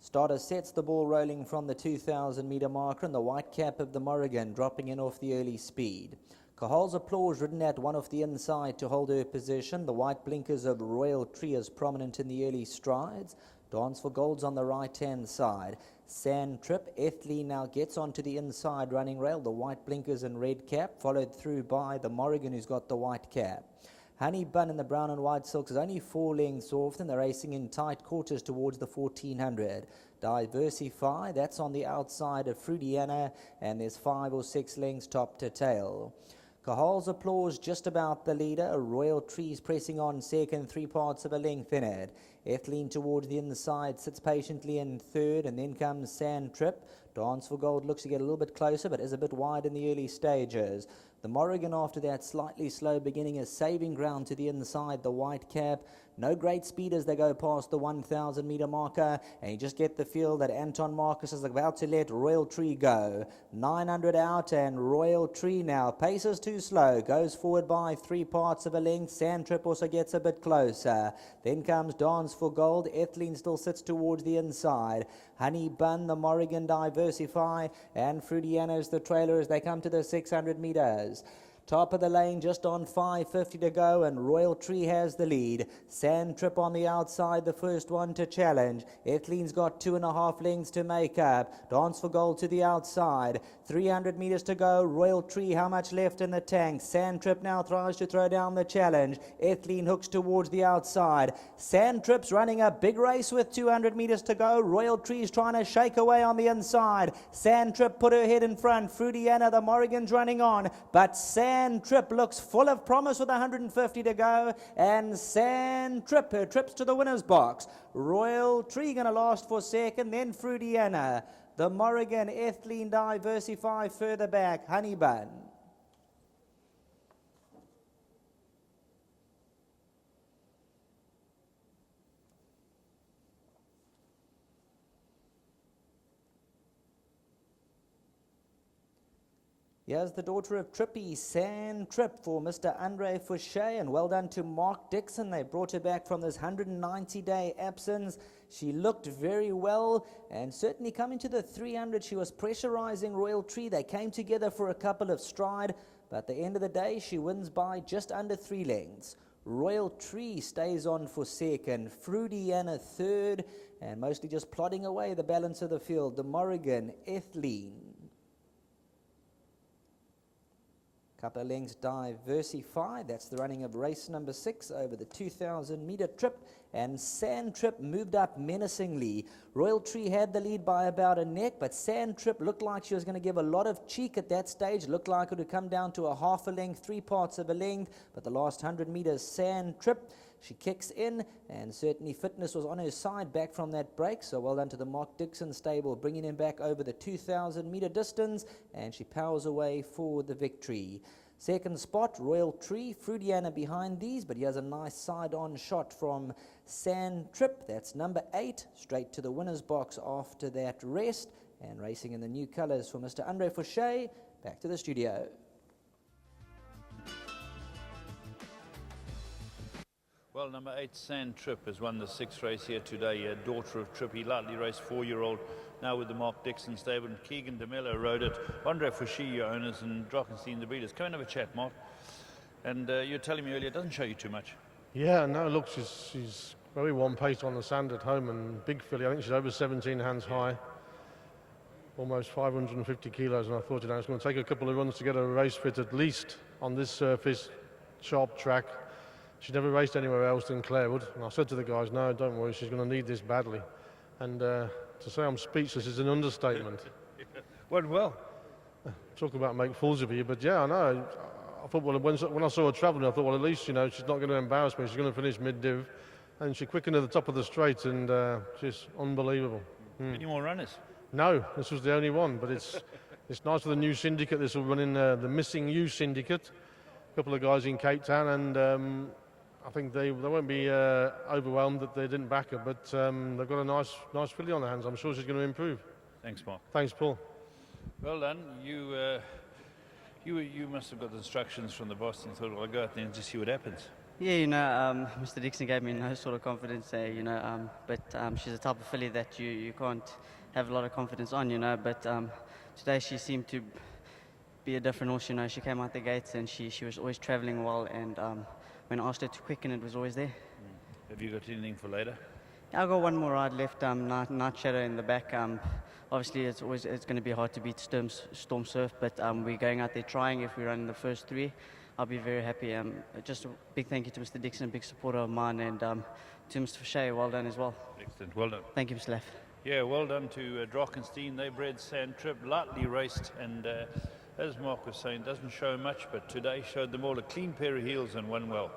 Starter sets the ball rolling from the 2,000 metre marker, and the white cap of the Morrigan dropping in off the early speed. Cahal's Applause ridden at one off the inside to hold her position. The white blinkers of Royal Tree is prominent in the early strides. Dance for Gold's on the right-hand side. Sand Trip, Ethley now gets onto the inside running rail. The white blinkers and red cap, followed through by the Morrigan, who's got the white cap. Honey Bun in the brown and white silks is only 4 lengths off, and they're racing in tight quarters towards the 1400. Diversify, that's on the outside of Fruitiana, and there's 5 or 6 lengths top to tail. Cahal's Applause just about the leader. Royal Trees pressing on second, 3 parts of a length in it. Ethleen towards the inside, sits patiently in third, and then comes Sand Trip. Dance for Gold looks to get a little bit closer, but is a bit wide in the early stages. The Morrigan after that slightly slow beginning is saving ground to the inside, the white cap. No great speed as they go past the 1,000 metre marker, and you just get the feel that Anton Marcus is about to let Royal Tree go. 900 out, and Royal Tree now paces too slow, goes forward by 3 parts of a length. Sand Trip also gets a bit closer. Then comes Dance for Gold. Ethleen still sits towards the inside. Honey Bun, the Morrigan, Diversify, and Fruitiana is the trailer as they come to the 600 metres. Top of the lane, just on 5:50 to go, and Royal Tree has the lead. Sand Trip on the outside, the first one to challenge. Ethleen's got 2.5 lengths to make up. Dance for Gold to the outside. 300 metres to go. Royal Tree, how much left in the tank? Sand Trip now tries to throw down the challenge. Ethleen hooks towards the outside. Sand Trip's running a big race with 200 metres to go. Royal Tree's trying to shake away on the inside. Sand Trip put her head in front. Fruitiana, the Morrigan's running on, but Sand Trip looks full of promise with 150 to go, and Sand Trip, her trips to the winner's box. Royal Tree going to last for second, then Fruitiana. The Morrigan, Ethleen, Diversify further back. Honey Bun. Here's the daughter of Trippy, Sand Trip, for Mr. Andre Fouché, and well done to Mark Dixon. They brought her back from this 190-day absence. She looked very well, and certainly coming to the 300, she was pressurizing Royal Tree. They came together for a couple of stride, but at the end of the day, she wins by just under 3 lengths. Royal Tree stays on for second, Fruitiana third, and mostly just plodding away the balance of the field. The Morrigan, Ethleen. Couple of lengths Diversify, that's the running of race number 6 over the 2,000 metre trip, and Sand Trip moved up menacingly. Royal Tree had the lead by about a neck, but Sand Trip looked like she was going to give a lot of cheek at that stage, looked like it would come down to a half a length, 3 parts of a length, but the last 100 metres Sand Trip, she kicks in, and certainly fitness was on her side back from that break, so well done to the Mark Dixon stable, bringing him back over the 2,000 metre distance, and she powers away for the victory. Second spot, Royal Tree, Fruitiana behind these, but he has a nice side-on shot from Sand Trip. That's number 8, straight to the winner's box after that rest, and racing in the new colours for Mr. Andre Fouché. Back to the studio. Well, number 8, Sand Trip, has won the 6th race here today. Daughter of Trippy, lightly raced 4-year-old, now with the Mark Dixon stable. And Keegan DeMello rode it. Andre Fouché, your owners, and Drockenstein, the breeders. Come and have a chat, Mark. And you're telling me earlier, it doesn't show you too much. Yeah, no, look, she's very one-paced on the sand at home, and big filly. I think she's over 17 hands high, almost 550 kilos, and I thought, you know, it's going to take a couple of runs to get her race fit at least on this surface, sharp track. She never raced anywhere else than Clarewood, and I said to the guys, no, don't worry, she's going to need this badly. And to say I'm speechless is an understatement. Went well. Talk about make fools of you, but yeah, I know. I thought, well, when I saw her travelling, I thought, well, at least, you know, she's not going to embarrass me. She's going to finish mid-div. And she quickened to the top of the straight, and just unbelievable. Any more runners? No, this was the only one, but it's nice for the new syndicate. This will run in the Missing You syndicate. A couple of guys in Cape Town, and I think they won't be overwhelmed that they didn't back her, but they've got a nice filly on their hands. I'm sure she's going to improve. Thanks, Mark. Thanks, Paul. Well done. You must have got the instructions from the boss and thought, well, I'll go out there and just see what happens. Yeah, Mr. Dixon gave me no sort of confidence there, but she's the type of filly that you can't have a lot of confidence on, but today she seemed to be a different horse, she came out the gates and she was always travelling well, and when I asked her to quicken, it was always there. Have you got anything for later? Yeah, I've got one more ride left, Night Shadow in the back. Obviously, it's going to be hard to beat Storm Surf, but we're going out there trying. If we run the first three, I'll be very happy. Just a big thank you to Mr. Dixon, a big supporter of mine, and to Mr. Fashea, well done as well. Excellent, well done. Thank you, Mr. Laff. Yeah, well done to Drakenstein. They bred Sand Trip, lightly raced, and as Mark was saying, doesn't show much, but today showed them all a clean pair of heels and won well.